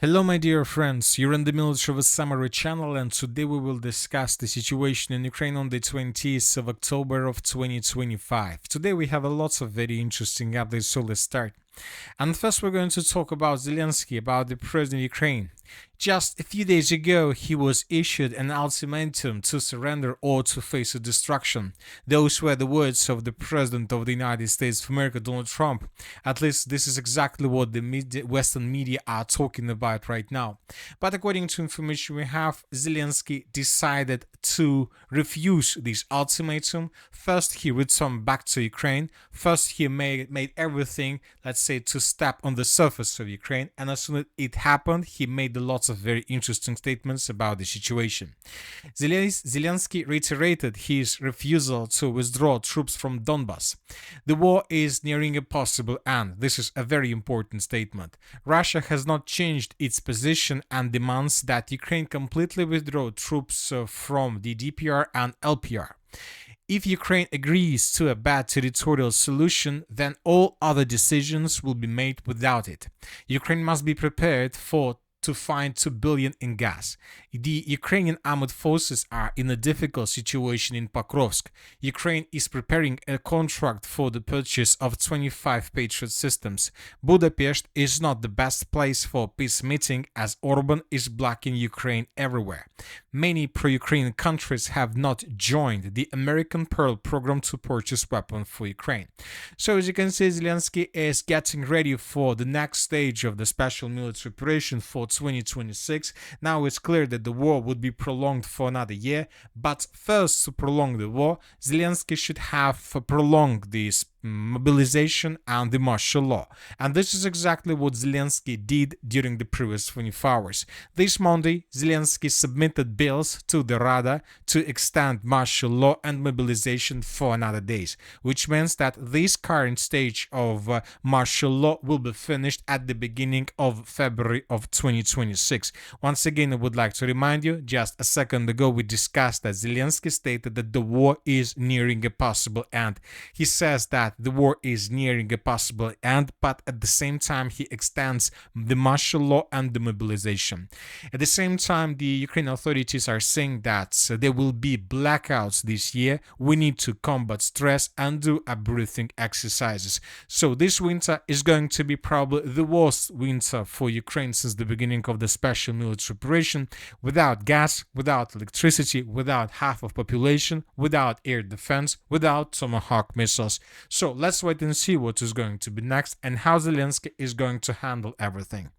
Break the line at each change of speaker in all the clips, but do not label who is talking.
Hello my dear friends, you're in the Military Summary channel and today we will discuss the situation in Ukraine on the 20th of October of 2025. Today we have a lot of very interesting updates, so let's start. And first we're going to talk about Zelensky, about the president of Ukraine. Just a few days ago, he was issued an ultimatum to surrender or to face a destruction. Those were the words of the President of the United States of America, Donald Trump. At least this is exactly what the Western media are talking about right now. But according to information we have, Zelensky decided to refuse this ultimatum. First, he returned back to Ukraine. First, he made everything, let's say, to step on the surface of Ukraine. And as soon as it happened, he made lots of very interesting statements about the situation. Zelensky reiterated his refusal to withdraw troops from Donbas. The war is nearing a possible end. This is a very important statement. Russia has not changed its position and demands that Ukraine completely withdraw troops from the DPR and LPR. If Ukraine agrees to a bad territorial solution, then all other decisions will be made without it. Ukraine must be prepared to find 2 billion in gas. The Ukrainian armed forces are in a difficult situation in Pokrovsk. Ukraine is preparing a contract for the purchase of 25 Patriot systems. Budapest is not the best place for peace meeting as Orban is blocking Ukraine everywhere. Many pro-Ukrainian countries have not joined the American Pearl program to purchase weapons for Ukraine. So as you can see, Zelensky is getting ready for the next stage of the special military operation for 2026. Now it's clear that the war would be prolonged for another year, but first, to prolong the war, Zelensky should have prolonged this mobilization and the martial law. And this is exactly what Zelensky did during the previous 24 hours. This Monday, Zelensky submitted bills to the Rada to extend martial law and mobilization for another days, which means that this current stage of martial law will be finished at the beginning of February of 2026. Once again, I would like to remind you, just a second ago we discussed that Zelensky stated that the war is nearing a possible end. He says that the war is nearing a possible end, but at the same time he extends the martial law and the mobilization. At the same time, the Ukrainian authorities are saying that there will be blackouts this year. We need to combat stress and do breathing exercises. So this winter is going to be probably the worst winter for Ukraine since the beginning of the special military operation, without gas, without electricity, without half of population, without air defense, without Tomahawk missiles. So let's wait and see what is going to be next and how Zelensky is going to handle everything.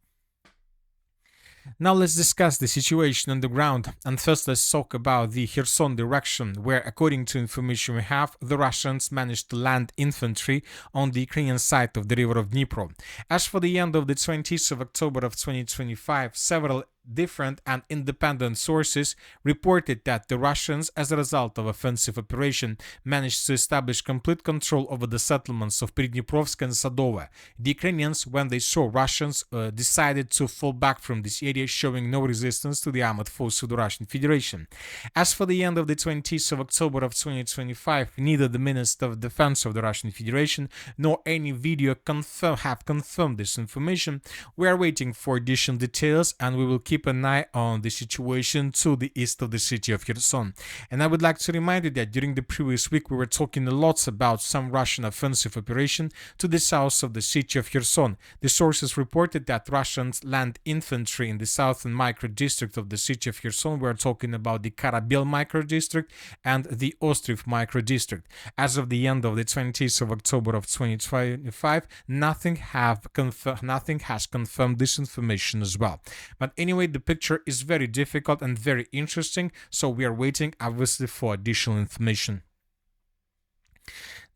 Now let's discuss the situation on the ground, and first let's talk about the Kherson direction, where according to information we have, the Russians managed to land infantry on the Ukrainian side of the river of Dnipro. As for the end of the 20th of October of 2025, several different and independent sources reported that the Russians, as a result of offensive operation, managed to establish complete control over the settlements of Pridniprovsk and Sadovo. The Ukrainians, when they saw Russians, decided to fall back from this area, showing no resistance to the armed force of the Russian Federation. As for the end of the 20th of October of 2025, neither the Minister of Defense of the Russian Federation nor any video have confirmed this information. We are waiting for additional details, and we will keep an eye on the situation to the east of the city of Kherson. And I would like to remind you that during the previous week we were talking a lot about some Russian offensive operation to the south of the city of Kherson. The sources reported that Russians land infantry in the southern micro-district of the city of Kherson. We are talking about the Karabel micro-district and the Ostryv micro-district. As of the end of the 20th of October of 2025, nothing has confirmed this information as well. But anyway, the picture is very difficult and very interesting, so we are waiting obviously for additional information.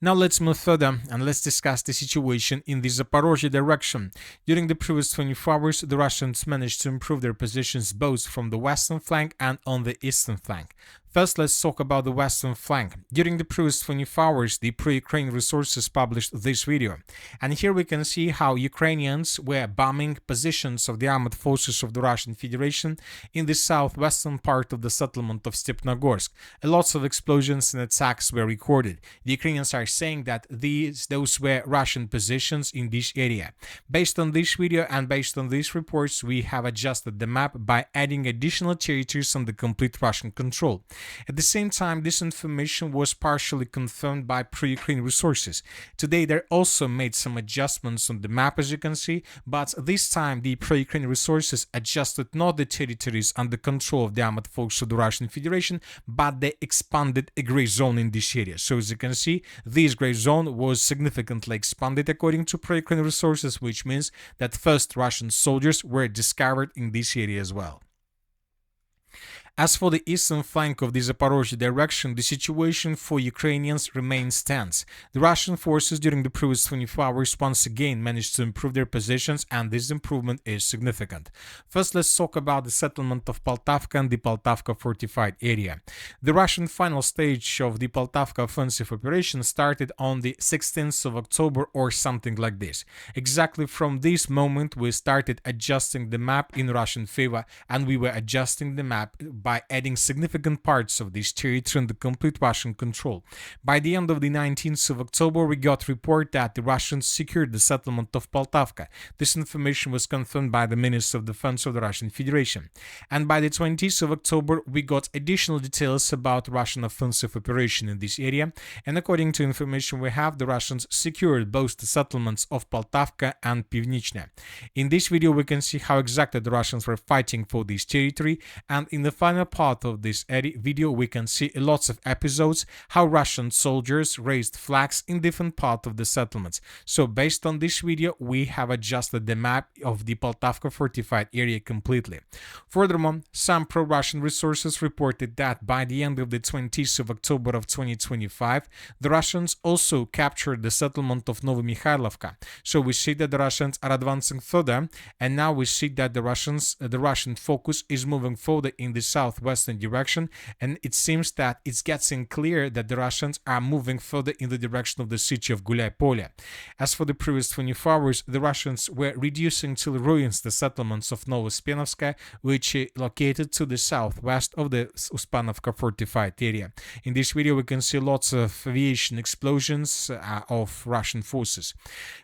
Now let's move further and let's discuss the situation in the Zaporozhye direction. During the previous 24 hours, the Russians managed to improve their positions both from the western flank and on the eastern flank. First, let's talk about the western flank. During the previous 24 hours, the pro-Ukraine resources published this video. And here we can see how Ukrainians were bombing positions of the armed forces of the Russian Federation in the southwestern part of the settlement of Stepnogorsk. Lots of explosions and attacks were recorded. The Ukrainians are saying that those were Russian positions in this area. Based on this video and based on these reports, we have adjusted the map by adding additional territories under complete Russian control. At the same time, this information was partially confirmed by pro-Ukraine resources. Today, they also made some adjustments on the map, as you can see, but this time the pro-Ukraine resources adjusted not the territories under control of the armed forces of the Russian Federation, but they expanded a gray zone in this area. So as you can see, this gray zone was significantly expanded according to pro-Ukraine resources, which means that first Russian soldiers were discovered in this area as well. As for the eastern flank of the Zaporozhye direction, the situation for Ukrainians remains tense. The Russian forces during the previous 24 hours once again managed to improve their positions, and this improvement is significant. First, let's talk about the settlement of Poltavka and the Poltavka fortified area. The Russian final stage of the Poltavka offensive operation started on the 16th of October or something like this. Exactly from this moment, we started adjusting the map in Russian favor, and we were adjusting the map by adding significant parts of this territory under complete Russian control. By the end of the 19th of October, we got report that the Russians secured the settlement of Poltavka. This information was confirmed by the Minister of Defense of the Russian Federation. And by the 20th of October, we got additional details about Russian offensive operation in this area. And according to information we have, the Russians secured both the settlements of Poltavka and Pivnichne. In this video, we can see how exactly the Russians were fighting for this territory, and in the final part of this video we can see lots of episodes how Russian soldiers raised flags in different parts of the settlements. So based on this video, we have adjusted the map of the Poltavka fortified area completely. Furthermore, some pro-Russian resources reported that by the end of the 20th of October of 2025, the Russians also captured the settlement of Novomikhailovka. So we see that the Russians are advancing further, and now we see that the Russian focus is moving further in the southwestern direction, and it seems that it's getting clear that the Russians are moving further in the direction of the city of Gulay-Polye. As for the previous 24 hours, the Russians were reducing till ruins the settlements of Novospenovskaya, which is located to the southwest of the Uspanovka fortified area. In this video, we can see lots of aviation explosions of Russian forces.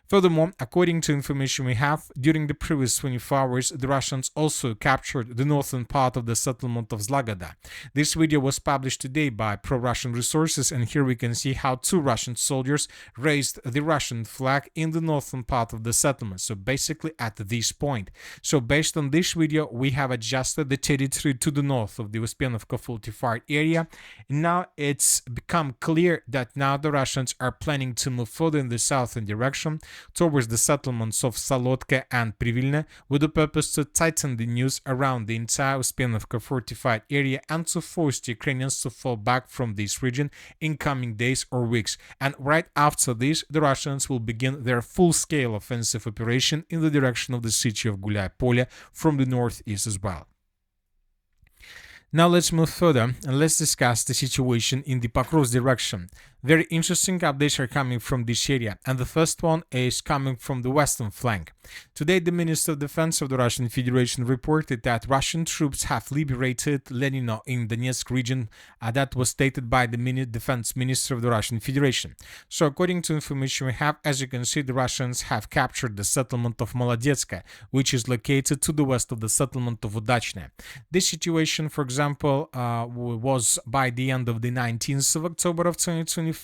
Furthermore, according to information we have, during the previous 24 hours, the Russians also captured the northern part of the settlement of Zlagada. This video was published today by pro-Russian resources, and here we can see how two Russian soldiers raised the Russian flag in the northern part of the settlement, so basically at this point. So based on this video, we have adjusted the territory to the north of the Uspanovka fortified area. Now it's become clear that now the Russians are planning to move further in the southern direction towards the settlements of Salotka and Privilne, with the purpose to tighten the news around the entire Uspanovka fortified area and to force the Ukrainians to fall back from this region in coming days or weeks. And right after this, the Russians will begin their full-scale offensive operation in the direction of the city of Gulay-Polye from the northeast as well. Now let's move further and let's discuss the situation in the Pokrovsk direction. Very interesting updates are coming from this area, and the first one is coming from the western flank. Today, the Minister of Defense of the Russian Federation reported that Russian troops have liberated Lenino in Donetsk region. That was stated by the Defense Minister of the Russian Federation. So according to information we have, as you can see, the Russians have captured the settlement of Molodetska, which is located to the west of the settlement of Udachne. This situation, for example, was by the end of the 19th of October of 2025,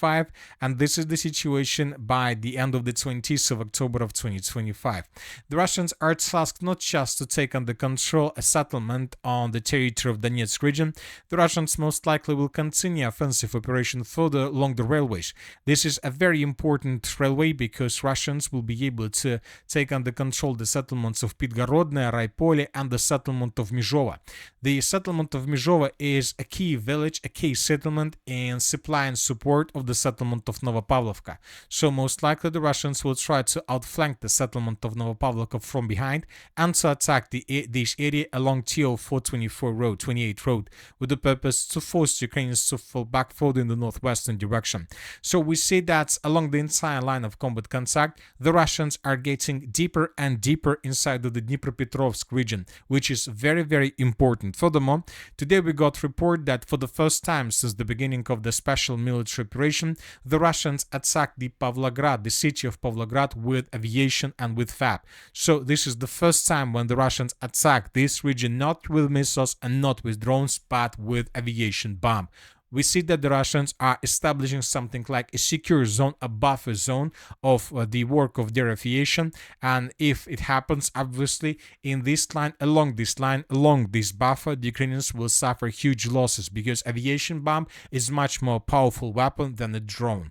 and this is the situation by the end of the 20th of October of 2025. The Russians are tasked not just to take under control a settlement on the territory of Donetsk region. The Russians most likely will continue offensive operation further along the railways. This is a very important railway because Russians will be able to take under control the settlements of Pitgorodne, Raipole, and the settlement of Mizhova. The settlement of Mizhova is a key village, a key settlement in supply and support of the settlement of Novopavlovka. So most likely the Russians will try to outflank the settlement of Novopavlovka from behind and to attack this area along TO 424 road, 28 road, with the purpose to force Ukrainians to fall back further in the northwestern direction. So we see that along the entire line of combat contact, the Russians are getting deeper and deeper inside of the Dnipropetrovsk region, which is very, very important. Furthermore, today we got report that for the first time since the beginning of the special military operation, the Russians attacked the Pavlograd, the city of Pavlograd, with aviation and with FAB. So this is the first time when the Russians attack this region not with missiles and not with drones, but with aviation bomb. We see that the Russians are establishing something like a secure zone, a buffer zone of the work of their aviation. And if it happens, obviously, in this line, along this buffer, the Ukrainians will suffer huge losses because aviation bomb is much more powerful weapon than a drone.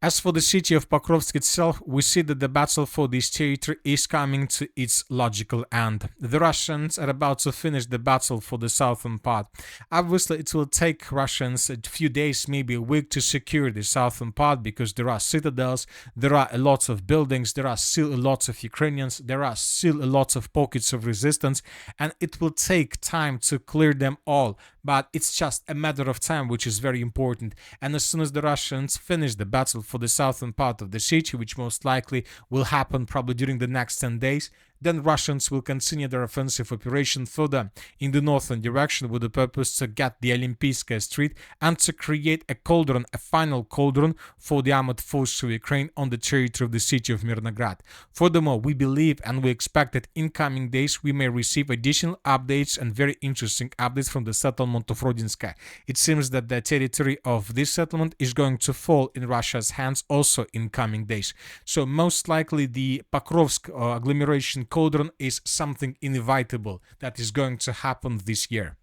As for the city of Pokrovsk itself, we see that the battle for this territory is coming to its logical end. The Russians are about to finish the battle for the southern part. Obviously, it will take Russians a few days, maybe a week, to secure the southern part because there are citadels, there are a lot of buildings, there are still a lot of Ukrainians, there are still a lot of pockets of resistance, and it will take time to clear them all. But it's just a matter of time, which is very important. And as soon as the Russians finish the battle for the southern part of the city, which most likely will happen probably during the next 10 days, then Russians will continue their offensive operation further in the northern direction with the purpose to get the Olympiyskaya Street and to create a cauldron, a final cauldron for the armored forces of Ukraine on the territory of the city of Mirnograd. Furthermore, we believe and we expect that in coming days we may receive additional updates and very interesting updates from the settlement of Rodinskaya. It seems that the territory of this settlement is going to fall in Russia's hands also in coming days. So most likely the Pokrovsk agglomeration cauldron is something inevitable that is going to happen this year.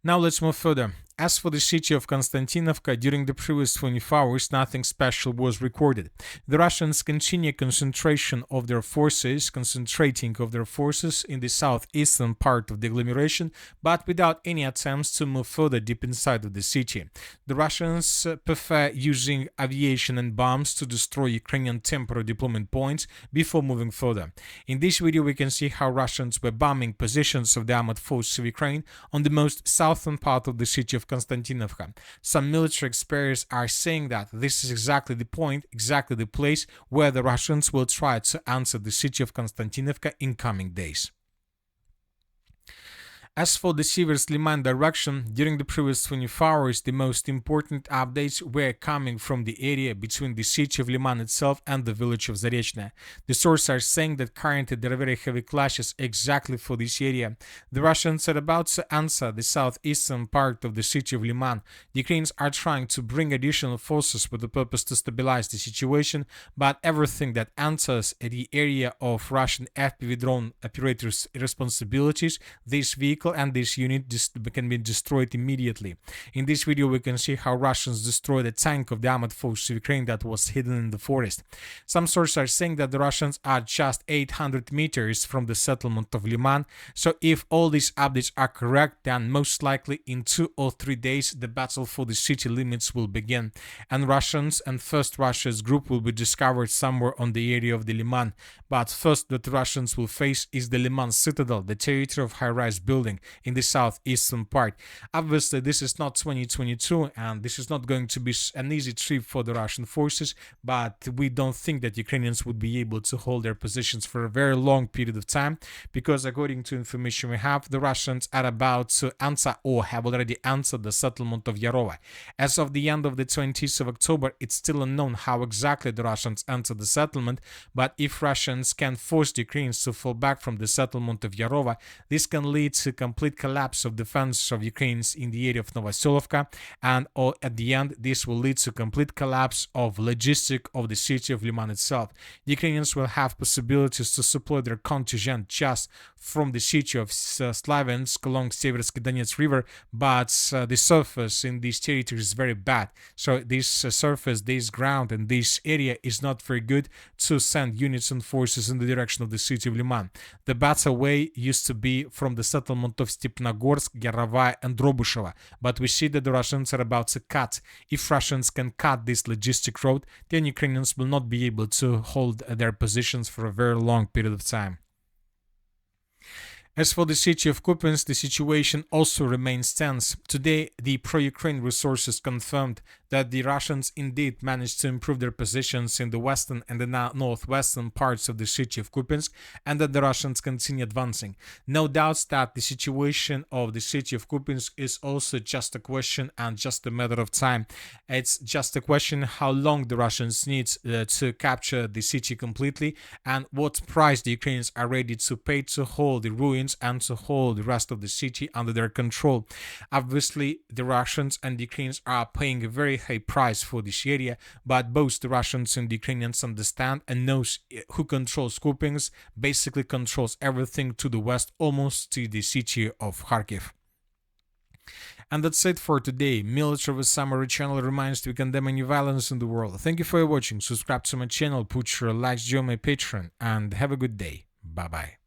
Now let's move further. As for the city of Konstantinovka, during the previous 24 hours, nothing special was recorded. The Russians continue concentrating of their forces in the southeastern part of the agglomeration, but without any attempts to move further deep inside of the city. The Russians prefer using aviation and bombs to destroy Ukrainian temporary deployment points before moving further. In this video, we can see how Russians were bombing positions of the armored forces of Ukraine on the most southern part of the city of Konstantinovka. Some military experts are saying that this is exactly the point, exactly the place where the Russians will try to answer the city of Konstantinovka in coming days. As for the Sivers-Liman direction, during the previous 24 hours, the most important updates were coming from the area between the city of Liman itself and the village of Zarechna. The sources are saying that currently there are very heavy clashes exactly for this area. The Russians are about to answer the southeastern part of the city of Liman. The Ukrainians are trying to bring additional forces with the purpose to stabilize the situation, but everything that enters the area of Russian FPV drone operators' responsibilities, this vehicle and this unit can be destroyed immediately. In this video we can see how Russians destroyed a tank of the armored forces of Ukraine that was hidden in the forest. Some sources are saying that the Russians are just 800 meters from the settlement of Liman, so if all these updates are correct, then most likely in 2 or 3 days the battle for the city limits will begin, and Russians and First Russia's group will be discovered somewhere on the area of the Liman. But first that the Russians will face is the Liman Citadel, the territory of high-rise building in the southeastern part. Obviously, this is not 2022 and this is not going to be an easy trip for the Russian forces, but we don't think that Ukrainians would be able to hold their positions for a very long period of time, because according to information we have, the Russians are about to answer or have already answered the settlement of Yarova. As of the end of the 20th of October, it's still unknown how exactly the Russians entered the settlement, but if Russians can force the Ukrainians to fall back from the settlement of Yarova, this can lead to complete collapse of defense of Ukrainians in the area of Novoselovka, and at the end this will lead to complete collapse of logistic of the city of Liman itself. The Ukrainians will have possibilities to supply their contingent just from the city of Slaviansk along Seversky Donetsk River, but the surface in this territory is very bad. So this surface, this ground and this area is not very good to send units and forces in the direction of the city of Liman. The better way used to be from the settlement front of Stepnogorsk, Yarovaya and Drobushevo, but we see that the Russians are about to cut. If Russians can cut this logistic road, then Ukrainians will not be able to hold their positions for a very long period of time. As for the city of Kupiansk, the situation also remains tense. Today, the pro-Ukraine resources confirmed that the Russians indeed managed to improve their positions in the western and the northwestern parts of the city of Kupiansk, and that the Russians continue advancing. No doubts that the situation of the city of Kupiansk is also just a question and just a matter of time. It's just a question how long the Russians need to capture the city completely, and what price the Ukrainians are ready to pay to hold the ruins and to hold the rest of the city under their control. Obviously, the Russians and the Ukrainians are paying a very high price for this area, but both the Russians and the Ukrainians understand and knows who controls Kupiansk, basically controls everything to the west, almost to the city of Kharkiv. And that's it for today. Military Summary channel reminds to condemn any violence in the world. Thank you for watching. Subscribe to my channel, put your likes, join my Patreon, and have a good day. Bye bye.